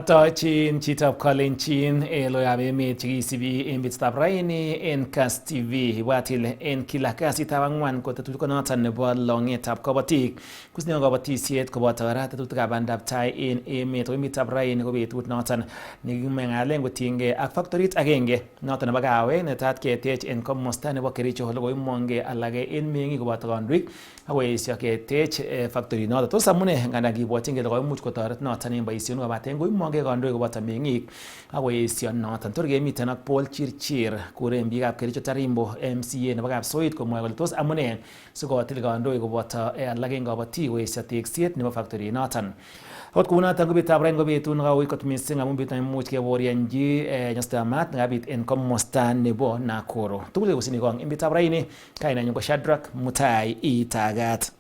Katochin chitab Kalenjin loyab emet chekisibi en betutab raini en Kass TV ibwat ile en kila kasitab ang'wan ko tetutik noton nebo longetab Kabotik kusneon kabatisiet koboto kora tetutikab bandab tai en emet ko emetab raini ko betut noton nekimeng'alen kotiengei ak factorit agenge noton nebo kawek netat ketech en komosta nebo Kericho ole koimong'e alage en meng'ik koboto kandoik akoesio ketech factory noton. Tos amune nganda kibwotyin kele koimuch kotoret noton en boisionik kobaten koimong'e kandoik koboto meng'ik akoesio noton. Tor kemiten ak Paul Chirchir kuren biikab Kericho Tarimbo MCA nebo Kapsoit komwoe kole tos amune sikotil kandoik koboto alak en kabotik koesio tekset nebo factory noton. Ot kounoton ko betutab raini ko betut nekauit kot missing amun betut neimuch keborionji nyasutikab maat nekabit en komosta nebo Nakuru. Tugul kosini kong en betutab raini kainenyu ko Shadrack Mutai Itagat.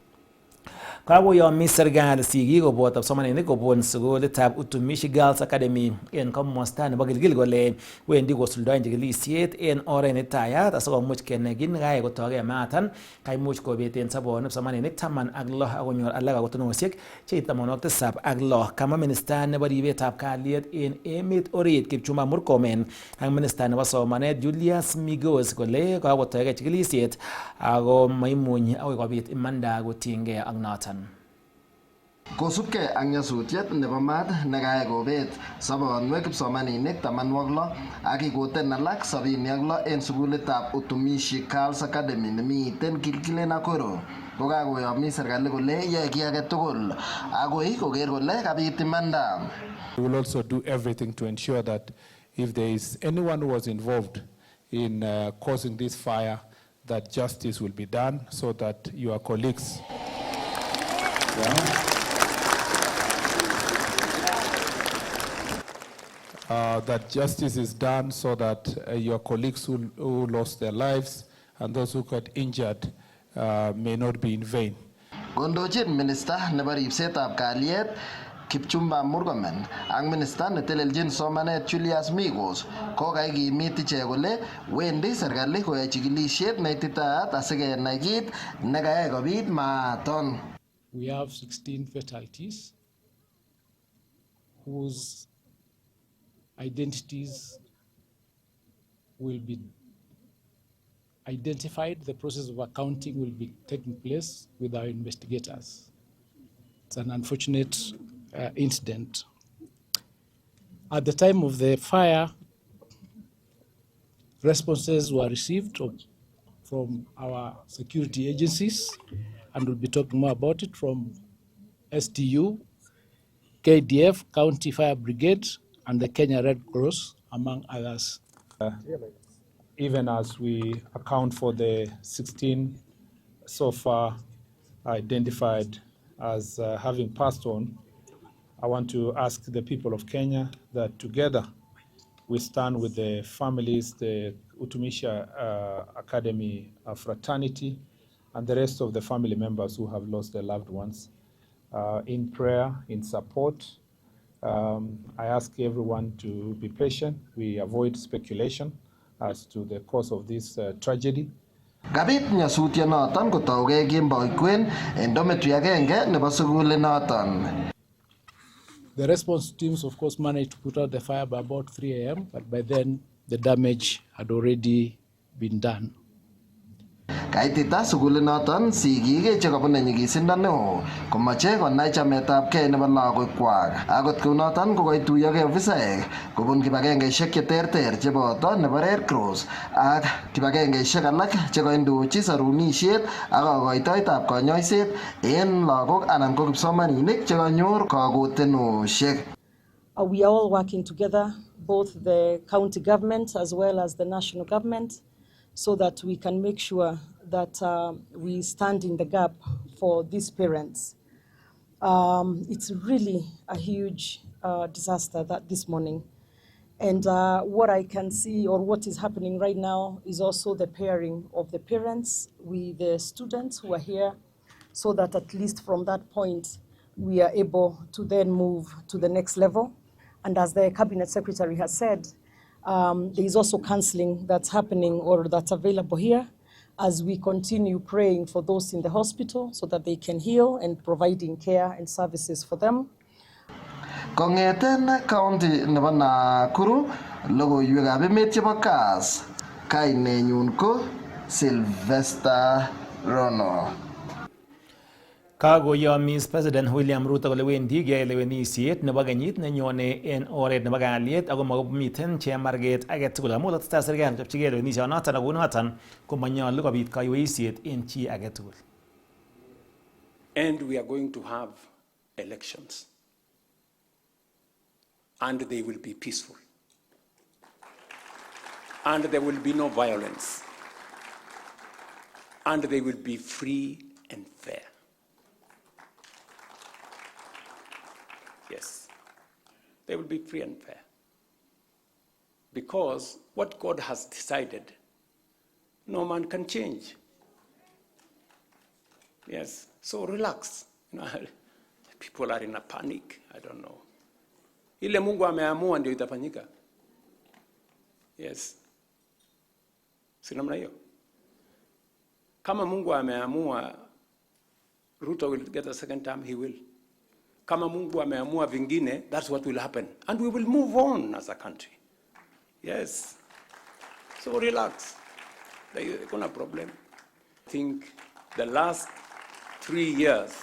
Kakoyomi serikali sigik koboto kipsomaninik kobun sukulitab Utumishi Girls Academy en komosta nebo Gilgil kole wendi kosuldoen chikilisiet en oret netayat asikomuch kenai kit nekayai kotokee maatan kaimuch kobeten sobonwek kipsomaninik 16 akonyor alak kotonosiek cheite 76. Kamwa minista nebo ribetab kalyet en emet orit Kipchumba Murkomen ak minista nebo somanet Julius Migos kole kakotoige chikilisiet ako maimuny akoi kobit imanda kotiengei ak noton. Kosubkei ak nyasutiet nebo maat nekayai kobet sobonwek kipsomaninik 16 ak kikoten alak 76 en sukulitab Utumishi Girls Academy nemiten Gilgil Nakuru ko kakoyomi serikali kole yoe kiy age tugul akoi koker kole kabit imanda. We will also do everything to ensure that if there is anyone who was involved in causing this fire, that justice will be done so that your colleagues that justice is done so that your colleagues who lost their lives and those who got injured may not be in vain. Kondochin minister nebo ribsetab kalyet Kipchumba Murkomen ak minister netelelchin somanet Julius Migos ko kaikimit ichek kole wendi serikali koyoe chikilisiet neititaat asikenai kit nekayai kobit maaton. We have 16 fatalities whose identities will be identified. The process of accounting will be taking place with our investigators. It's an unfortunate incident. At the time of the fire, responses were received from our security agencies, and we'll be talking more about it from STU, KDF, County Fire Brigade, and the Kenya Red Cross, among others. Even as we account for the 16 so far identified as having passed on, I want to ask the people of Kenya that together we stand with the families, the Utumishi Academy fraternity, and the rest of the family members who have lost their loved ones in prayer, in support. I ask everyone to be patient. We avoid speculation as to the cause of this tragedy. Kabit nyasutiet noton kotauge kemboi kwen en dormitory agenge nebo sukulit noton. The response teams, of course, managed to put out the fire by about 3 a.m., but by then the damage had already been done. Kaitita sukulit noton sigik chekabune nyigisindo neo komache konai chametabgei nebo lagokwak. Akot kounoton kokoituyogei ofisaek kobun kibagengeisiek cheterter cheboto nebo Red Cross ak kibagengeisiek alak chekoindochi sarunisiet ak kokoitoetab konyoiset en lagok anan ko kipsomaninik chekanyor kakotenosiek. We are all working together, both the county government as well as the national government, so that we can make sure that we stand in the gap for these parents. It's really a huge disaster that this morning. And what I can see, or what is happening right now, is also the pairing of the parents with the students who are here, so that at least from that point, we are able to then move to the next level. And as the Cabinet Secretary has said, there is also counseling that's happening or that's available here as we continue praying for those in the hospital so that they can heal and providing care and services for them. Kongeten county nebo Nakuru, logoiwekab emet chebo Kass, kainenyun ko Sylvester Rono. Kakoyomis President William Ruto kole wendi keyai lewenisiet nebo kenyit nenyone en oret nebo kalyet ako makomiten chemarget age tugul amu tesetai serikali kochopchigei lewenisionoton ako noton komanyolu kobit kaiweisiet en chi age tugul. And we are going to have elections. And they will be peaceful. And there will be no violence. And they will be free and fair. Yes, they will be free and fair. Because what God has decided, no man can change. Yes, so relax. People are in a panic. I don't know. Ile Mungu ameamua ndio itafanyika. Yes. Si namna hiyo. Kama Mungu ameamua Ruto will get a second term, he will. Kama Mungu ameamua vingine, that's what will happen. And we will move on as a country. Yes. So relax. There's no problem. I think the last 3 years,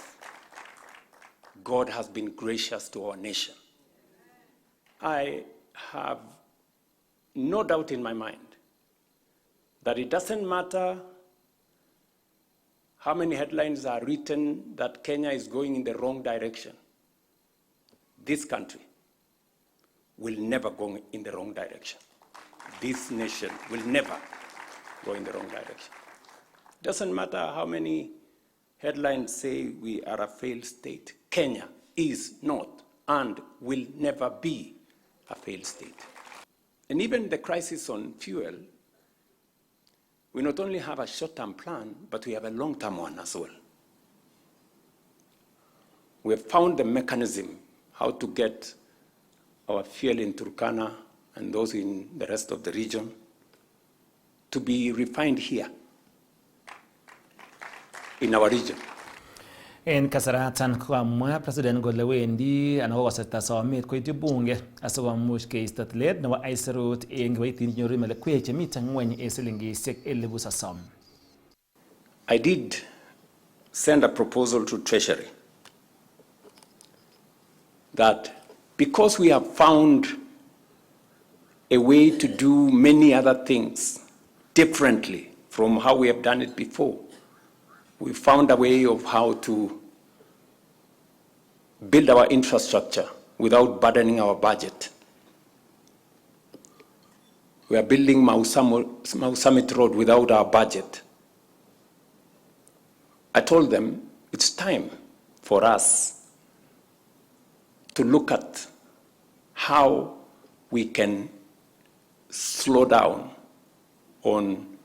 God has been gracious to our nation. I have no doubt in my mind that it doesn't matter how many headlines are written that Kenya is going in the wrong direction. This country will never go in the wrong direction. This nation will never go in the wrong direction. Doesn't matter how many headlines say we are a failed state. Kenya is not and will never be a failed state. And even the crisis on fuel, we not only have a short-term plan, but we have a long-term one as well. We have found the mechanism how to get our fuel in Turkana and those in the rest of the region to be refined here in our region. En kasaratan kokamwa President kole wendi anan kokosirta somet koityi bunge asikomuch keisto tilet nebo aisurut en kiboitinik nyoru melekwek chemiten ngweny en silingisiek 30,000. I did send a proposal to Treasury that because we have found a way to do many other things differently from how we have done it before, we found a way of how to build our infrastructure without burdening our budget. We are building Mau Summit Road without our budget. I told them it's time for us to look at how we can slow down on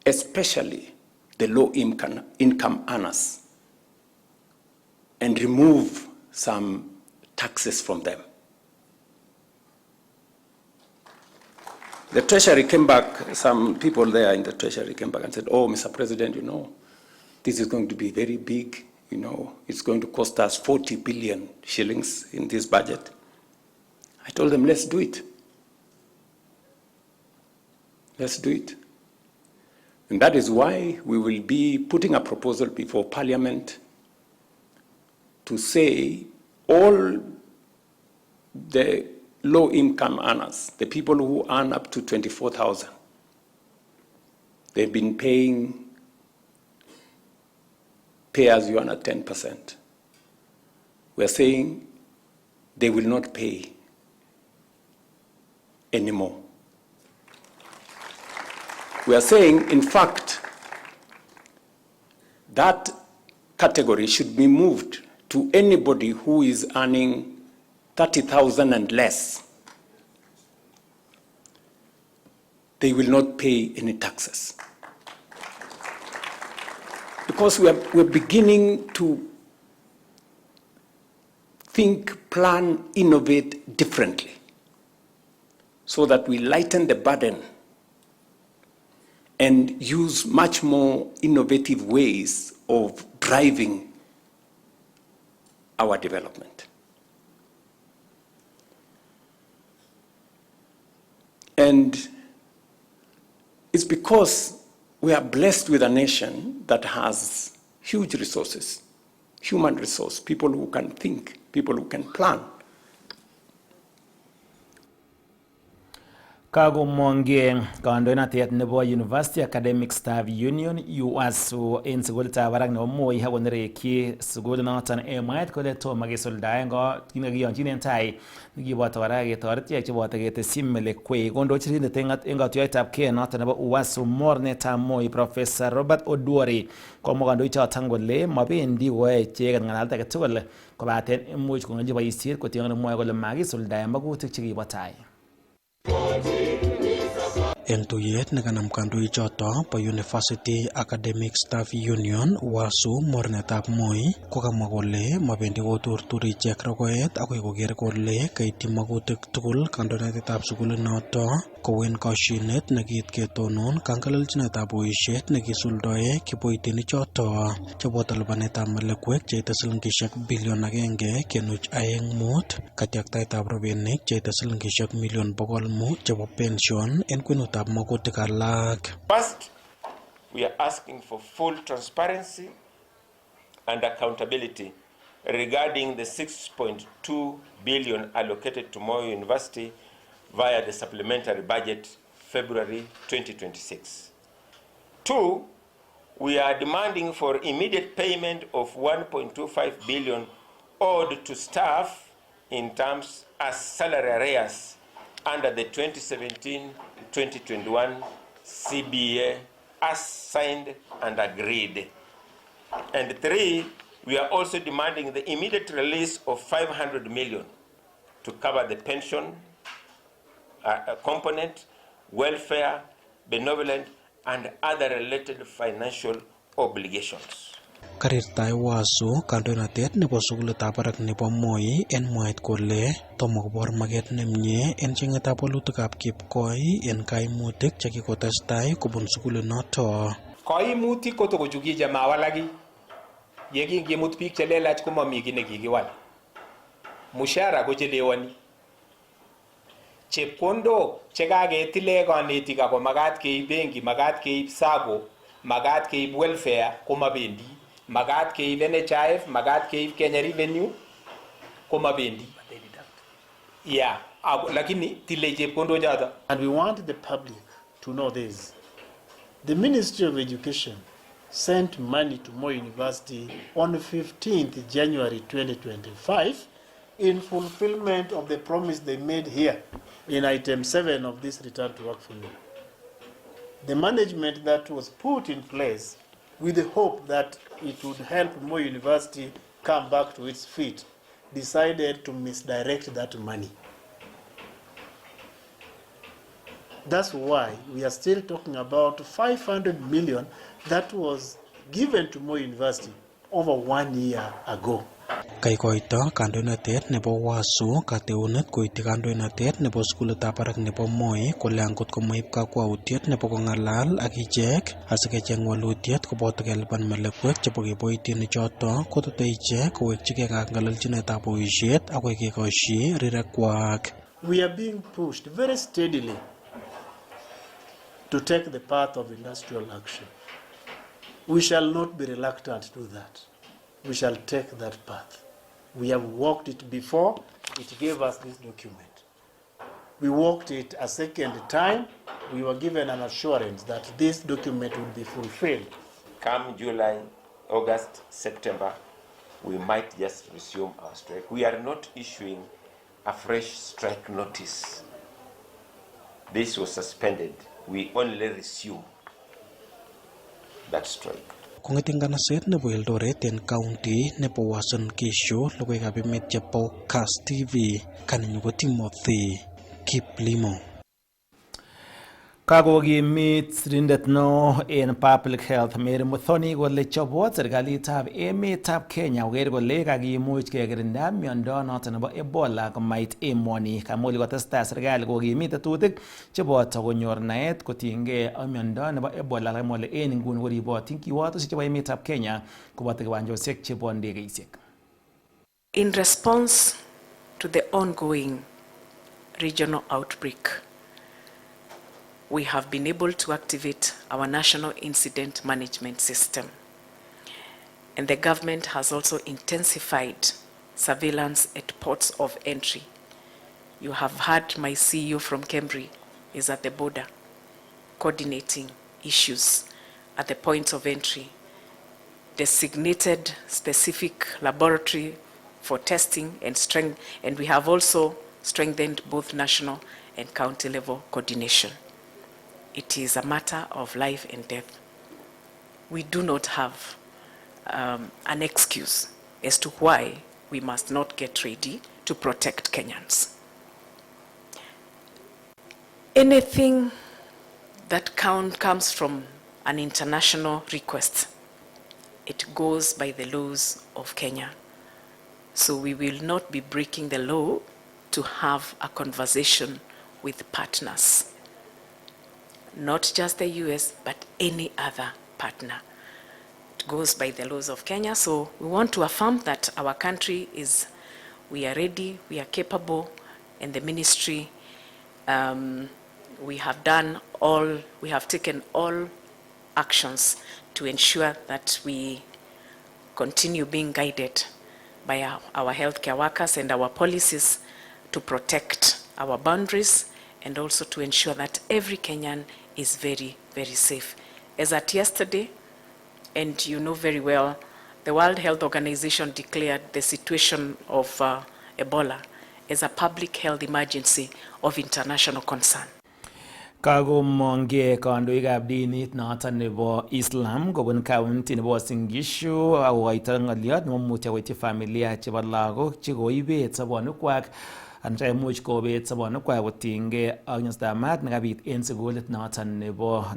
especially the low-income earners and remove some taxes from them. The Treasury came back, some people there in the Treasury came back and said, oh, Mr. President, you know, this is going to be very big, you know, it's going to cost us 40 billion shillings in this budget. I told them, let's do it. Let's do it. And that is why we will be putting a proposal before Parliament to say all the low-income earners, the people who earn up to 24,000, they've been paying pay-as-you-earn at 10%. We're saying they will not pay anymore. We are saying, in fact, that category should be moved to anybody who is earning 30,000 and less. They will not pay any taxes. Because we're beginning to think, plan, innovate differently so that we lighten the burden and use much more innovative ways of driving our development. And it's because we are blessed with a nation that has huge resources, human resource, people who can think, people who can plan. Kagomonge kandoinatet nebo University Academic Staff Union UASU en sukulitab barak nebo Moi akonerekyi sukulinoton mwaet kole tomo kesuldaen kinekiyonjinen tai nekiboto kora ketoret ichek cheboto ketesyi melekwek. Kondochirindet en katuiyoitabkei noton nebo UASU mornetab Moi Professor Robert Oduori komwa kandoichoton kole mabendi koyoe icheket ng'alalet age tugul kobaten imuch kong'olchi boisiet kotieng'e mwoe kole makisuldaen magutik chekibo tai. Eng tuyet nekanam kandoichoto bo University Academic Staff Union UASU mornetab Moi kokamwa kole mabendi koturturi ichek rogoet akoi koker kole kaityi magutik tugul kandoinatetab sukulinoto kou en koshinet nekiit ketonon kangelelchinetab boisiet nekisuldoe kiboitinichoto cheboto lipanetab melekwek cheite silingishek bilion 1.25 katiaktaetab rabinik cheite silingishek milion 500 chebo pension en kwenutab magutik alak. First, we are asking for full transparency and accountability regarding the 6.2 billion allocated to Moi University via the supplementary budget February 2026. Two, we are demanding for immediate payment of 1.25 billion owed to staff in terms as salary arrears under the 2017-2021 CBA as signed and agreed. And three, we are also demanding the immediate release of 500 million to cover the pension component, welfare, benevolent, and other related financial obligations. Karirtai UASU kandoinatet nebo sukulitab barak nebo Moi en mwaet kole tomo kobor maket nemie en chengetab walutikab kipkoi en kaimutik chekikotestai kobun sukulinoto. Kaimutik kotokochukije mawalaki yekingimut biik chelelach komami kiy nekikiwal. Mushara kochelewani. Chepkondok chekaketile kanetik ako makat keib benki, makat keib sako, makat keib welfare komabendi. Makat keib NHIF, makat keib Kenya Revenue komabendi. Yeah, lakini tile chepkondok choto. And we want the public to know this. The Ministry of Education sent money to Moi University on 15th January 2025 in fulfillment of the promise they made here in item 7 of this return to work for you. The management that was put in place with the hope that it would help Moi University come back to its feet decided to misdirect that money. That's why we are still talking about 500 million that was given to Moi University over 1 year ago. Kaikoito kandoinatet nebo UASU kateunet koiti kandoinatet nebo sukulitab barak nebo Moi kole angot komoib kakwautiet nebo kong'alal ak ichek asikecheng walutiet koboto kelipan melekwek chebo kiboitinichoto kotote ichek kowekchigei kangelelchinetab boisiet akoi kekosyi rirekwak. We are being pushed very steadily to take the path of industrial action. We shall not be reluctant to do that. We shall take that path. We have walked it before. It gave us this document. We walked it a second time. We were given an assurance that this document would be fulfilled. Come July, August, September, we might just resume our strike. We are not issuing a fresh strike notice. This was suspended. We only resume that strike. Kong'eting kanaset nebo Eldoret en county nebo Uasin Gishu logoiwekab emet chebo Kass TV kaninyu ko Timothy Kiplimo. Kakokimit sirindet neo en public health Mary Muthoni kole chobot serikalitab emetab Kenya koker kole kakimuch kekirinda miondo noton nebo Ebola komait emoni. Kamwa kole kotestai serikali kokimit tetutik cheboto konyor naet kotinygei ak miondo nebo Ebola kamwa kole en inguni koribotin kiwatoshek chebo emetab Kenya koboto kiwanjosiek chebo ndegeisiek. In response to the ongoing regional outbreak, we have been able to activate our national incident management system. And the government has also intensified surveillance at ports of entry. You have heard my CEO from Cambridge is at the border, coordinating issues at the points of entry, designated specific laboratory for testing and strength, and we have also strengthened both national and county level coordination. It is a matter of life and death. We do not have an excuse as to why we must not get ready to protect Kenyans. Anything that comes from an international request, it goes by the laws of Kenya. So we will not be breaking the law to have a conversation with partners. Not just the US, but any other partner. It goes by the laws of Kenya. So we want to affirm that our country we are ready, we are capable, and the ministry, we have taken all actions to ensure that we continue being guided by our healthcare workers and our policies to protect our boundaries and also to ensure that every Kenyan is very, very safe. As at yesterday, and you know very well, the World Health Organization declared the situation of Ebola as a public health emergency of international concern. Kagomonge kandoikab dinit noton nebo Islam kobun county nebo Uasin Gishu akoito ng'oliot nemomutyo koityi familia chebo lagok chekoibet sobonwekwak anan cheimuch kobet sobonwekwak kotinygei ak nyasutab maat nekabit en sukulit noton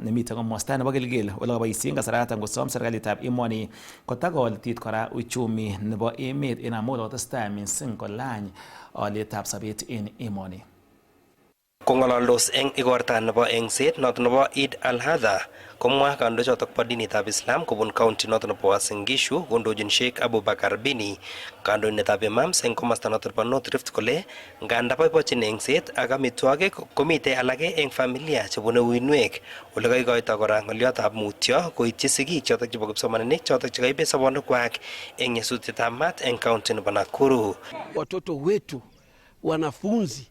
nemiten komosta nebo Gilgil ole koboisien kasaratan kosom serikalitab emoni kotakolitit kora uchumi nebo emet en amun kotestai missing kolany olyetab sobet en emoni. Kong'alaldos eng igorta nebo engset noton nebo Eid al-Adha komwa kandochotok bo dinitab Islam kobun county noton nebo Uasin Gishu kondochin Sheikh Abubakar Bini kandoindetab imams eng komosta noton nebo North Rift kole nganda boibochin engset ak amitwogik komitei alake eng familia chebune uinwek ole kaikoito kora ng'oliotab mutyo koityi sigik chotok chebo kipsomaninik chotok chekaibet sobonwekwak eng nyasutietab maat eng county nebo Nakuru. Watoto wetu wanafunzi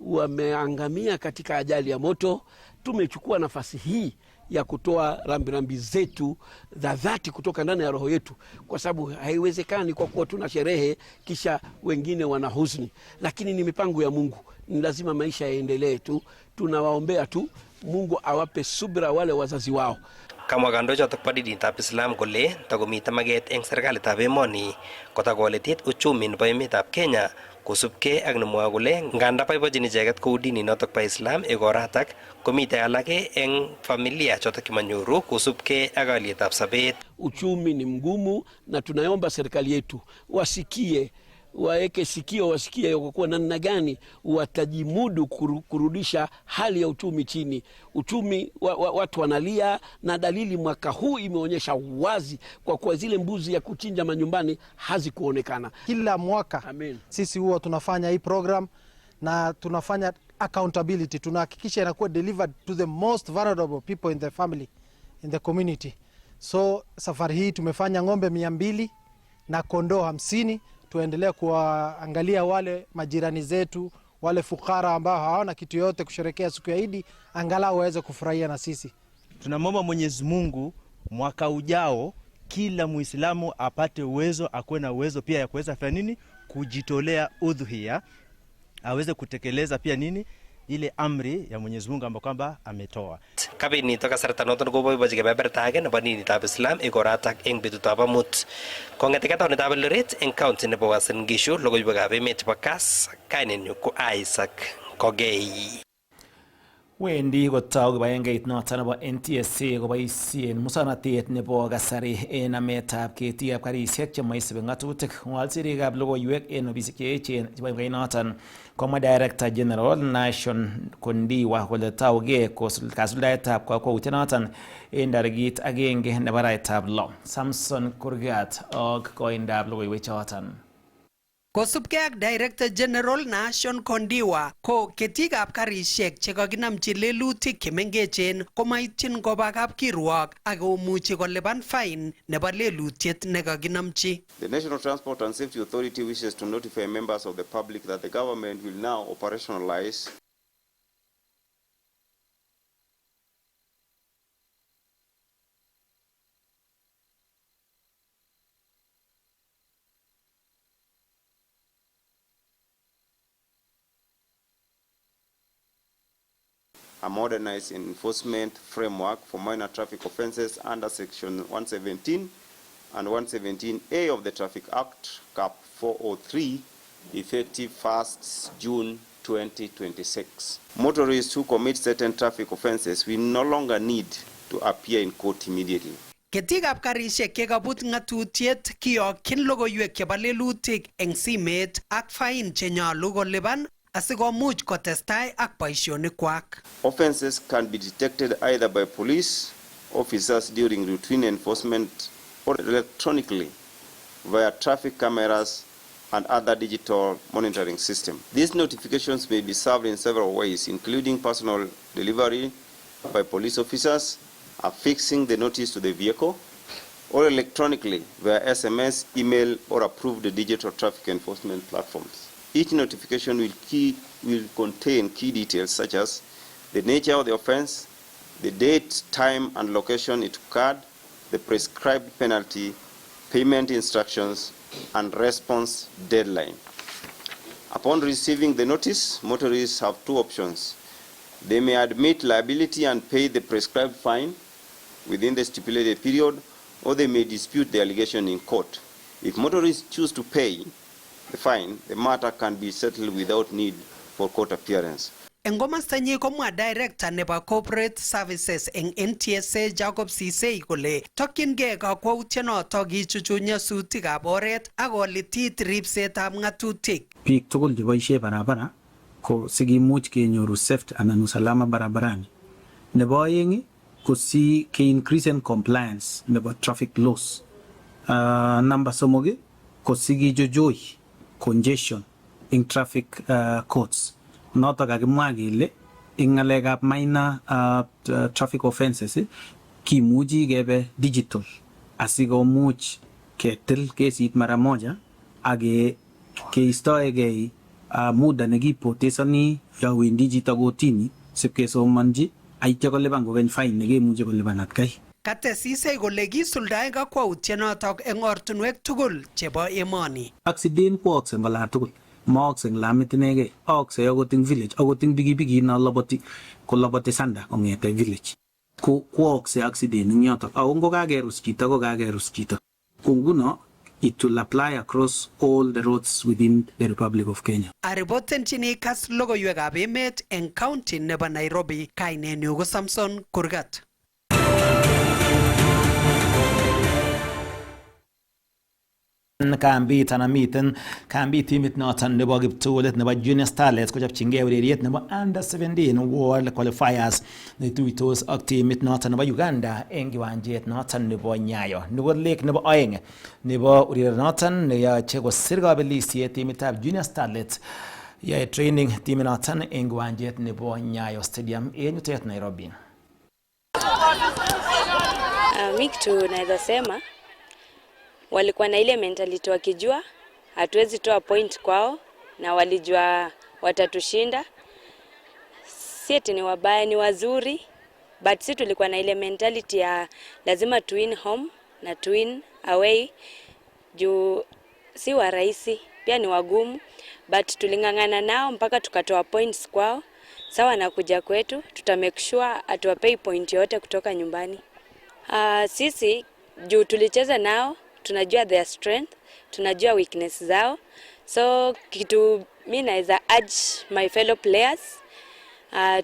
wameangamia katika ajali ya moto. Tumechukua nafasi hii ya kutoa rambirambi zetu za dhati kutoka ndani ya roho yetu, kwa sababu haiwezekani kwa kuwa tuna sherehe kisha wengine wana huzuni, lakini ni mipango ya Mungu, ni lazima maisha yaendelee tu. Tunawaombea tu Mungu awape subira wale wazazi wao. Kamwa kandochotok bo dinitab Islam kole takomite maget eng serikalitab emoni kotakoletit uchumi nebo emetab Kenya kosubkei ak nemwoe kole nganda boibochin icheket kou dini notok bo Islam ikoratak komitei alake eng familia chotok kimanyoru kosubkei ak alyetab sobet. Uchumi ni mgumu na tunaomba serikali yetu wasikie, waeke sikio, wasikie kwa kuwa namna gani watajimudu kurudisha hali ya uchumi chini. Uchumi watu wanalia, na dalili mwaka huu imeonyesha wazi kwa kuwa zile mbuzi ya kuchinja manyumbani hazikuonekana. Kila mwaka sisi huwa tunafanya hii program na tunafanya accountability, tunahakikisha inakuwa delivered to the most vulnerable people in the family, in the community. So safari hii tumefanya ng'ombe 200 na kondoo 50. Tuendelea kuangalia wale majirani zetu, wale fukara ambao hawana kitu yote kusherekea siku ya Eid, angalau waweze kufurahia na sisi. Tunamwomba Mwenyezi Mungu mwaka ujao kila Muislamu apate uwezo, akuwe na uwezo pia ya kuweza fanya kujitolea udhuhia, aweze kutekeleza pia ile amri ya Mwenyezi Mungu ambayo kwamba ametoa. Kabini to kasarta noton koboibochi kebeberta age nebo dinitab Islam ikoratak eng betutab amut. Kong'ete taonitab Eldoret eng county nebo Uasin Gishu, logoiwekab emet chebo Kass, kainenyu ko Isaac Kogei. Wendi kotou kibagengeit noton nebo NTSA koboisien muswoknotet nebo kasari en nametab ketikab karisiek chemoisibi ng'atutik. Ng'olsirikab logoiwek en ofisik cheechen chebo kibagengeit noton komwa Director General Nation Kondiwa kole taugei kasuldaetab kakwautiet noton en tarikit 1 nebo arawetab 6. Samson Kurgat ak koindab logoiwek choton. Kosubkei ak Director General Nation Kondiwa ko ketikab karishek chekakinamchi lelutik chemengechen komaityin koba kapkirwok ak komuchi kolipan fine nebo lelutiet nekakinamchi. The National Transport and Safety Authority wishes to notify members of the public that the government will now operationalize a modernized enforcement framework for minor traffic offences under Section 117 and 117A of the Traffic Act, Cap 403, effective 1st June 2026. Motorists who commit certain traffic offences will no longer need to appear in court immediately. Ketikab karishek kekabut ngatutiet kiyokyin logoiwek chebo lelutik eng simet ak fain chenyalu kolipan asikomuch kotestai ak boisionikwak. Offences can be detected either by police officers during routine enforcement or electronically via traffic cameras and other digital monitoring systems. These notifications may be served in several ways, including personal delivery by police officers, affixing the notice to the vehicle, or electronically via SMS, email, or approved digital traffic enforcement platforms. Each notification will contain key details such as the nature of the offense, the date, time, and location it occurred, the prescribed penalty, payment instructions, and response deadline. Upon receiving the notice, motorists have two options. They may admit liability and pay the prescribed fine within the stipulated period, or they may dispute the allegation in court. If motorists choose to pay the fine, the matter can be settled without need for court appearance. Eng komastanyi komwa director nebo corporate services eng NTSA Jacob Sisei kole tokyingei kakwautienoto kichuchu nyasutikab oret ak kolitit ripsetab ng'atutik. Biik tugul cheboisie barabara ko sikimuch kenyoru safety anan usalama barabarani. Nebo aeng ko si ke increase compliance nebo traffic laws. Number 3 ko sikijujuch congestion in traffic courts. Noto kakimwa kele ing ngalekab minor traffic offenses kimuchi kebe digital asikomuch ketil kesit mara moja ak keistoegei muda nekipotesani yawendi chito kotini sipkesomanji aitya kolipan kokeny fine nekemuchi kolipan atkai. Katesisei kole kisuldae kakwautienotok eng ortunwek tugul chebo emoni. Accident koaksei eng ola tugul. Maaksei eng lamit inegei, aaksei akot eng village, akot eng pikipiki no koloboti sanda kong'ete village. Koaksei accident eng yotok. Ako ngo kakerus chito ko kakerus chito. Ko nguno it will apply across all the roads within the Republic of Kenya. Aripotenchini Kass logoiwekab emet eng county nebo Nairobi, kainenyu ko Samson Kurgat. Kambit anan miten kambit timit noton nebo kiptulit nebo Junior Starlets kochopchingei ureriet nebo Under 17 World Qualifiers netuitos ak timit noton nebo Uganda eng kiwanjet noton nebo Nyayo. Nebo lek nebo aeng nebo ureriet noton neyoche kosir kabelisiet timitab Junior Starlets yae training timit noton eng kiwanjet nebo Nyayo Stadium eng yutet Nairobi. Mikitu naweza sema walikuwa na ile mentality wakijua hatuwezi toa point kwao na walijua watatushinda. Sieti ni wabaya, ni wazuri, but si tulikuwa na ile mentality ya lazima to win home na to win away. Juu si wa rahisi, pia ni wagumu, but tulingangana nao mpaka tukatoa points kwao. Sawa na kuja kwetu, tutamake sure atuwapei point yote kutoka nyumbani. Sisi juu tulicheza nao, tunajua their strength, tunajua weakness zao. So kitu mimi naweza urge my fellow players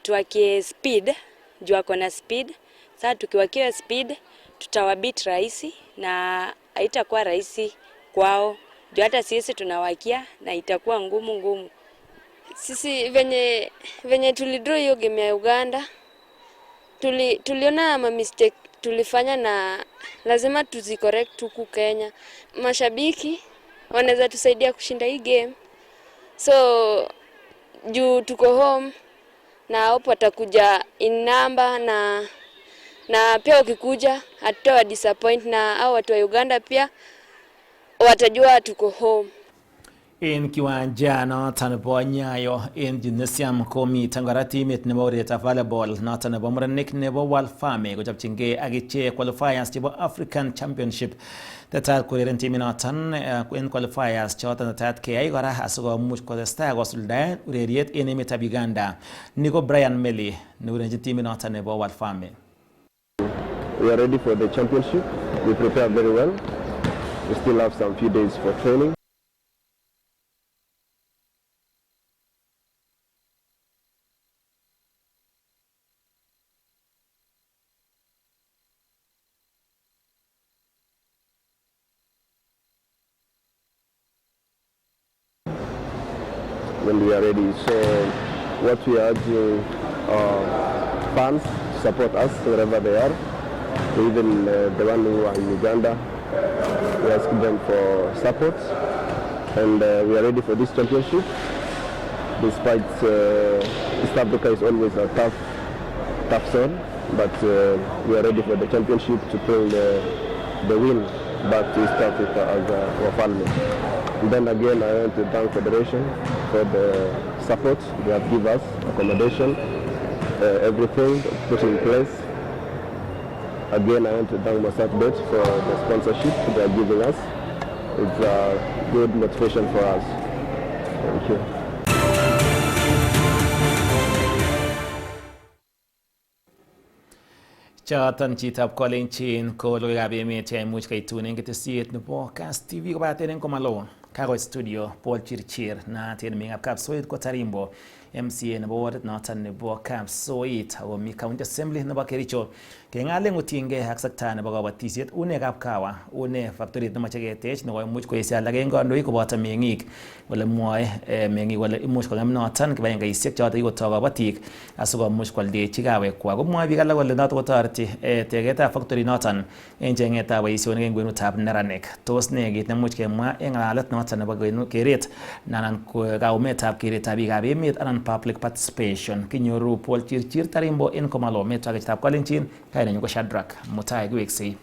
tuwakie speed, juu wako na speed. Sasa tukiwakia speed tutawabit rahisi na haitakuwa rahisi kwao. Juu hata sisi tunawakia na itakuwa ngumu. Sisi venye tulidraw hiyo game ya Uganda, tuliona mistake tulifanya na lazima tuzicorrect huku Kenya. Mashabiki wanaweza tusaidia kushinda hii game. So juu tuko home na hope watakuja in number na pia ukikuja hatawa disappoint na au watu wa Uganda pia watajua tuko home. En kiwanja noton nebo Nyayo en Gymnasium komi tangara timit nebo urerietab volleyball noton nebo murenik nebo Walfame kochopchingei ak ichek qualifiers chebo African Championship. Tetat kureren timit noton en qualifiers choton tetat keyai kora asikomuch kotestai kosuldaen ureriet en emetab Uganda. Niko Brian Meli neurerenjin timit noton nebo Walfame. We are ready for the championship. We prepare very well. We still have some few days for training. When we are ready. So what we are urging fans to support us wherever they are, even the one who are in Uganda, we ask them for support, and we are ready for this championship. Despite East Africa is always a tough zone, but we are ready for the championship to bring the win back to East Africa as our family. And then again, I want to thank Federation for the support they have given us, accommodation, everything put in place. Again, I want to thank Masat Bet for the sponsorship they are giving us. It's a good motivation for us. Thank you. Choton chitab kolenjin ko logoiwekab emet cheimuch kaitun en ketesiet nebo Kass TV kobaten en komalo kakoit studio Paul Chirchir naat en meng'ab Kapsoit ko Tarimbo MCA nebo wardit noton nebo Kapsoit ako mi County Assembly nebo Kericho keng'alen kotiengei ak sekta nebo kabatisiet une kapkawa une factorit nemoche ketech nekoimuch koesio alak en kandoik koboto meng'ik kole mwoe meng'ik kole imuch kong'em noton kibagengeisiek choton kikotoi kabatik asikomuch kwaldechi kawekwak. Komwoe biik alak kole noton kotoreti teketab factory noton en cheng'etab boisionik en kwenutab neranik. Tos ne kit nemuch kemwa en ng'alalet noton nebo keret anan kaumetab keretab biikab emet anan public participation. Kinyoru Paul Chirchir Tarimbo en komalo metwak chitab kolenjin kainenyu ko Shadrack Mutai kiweksei.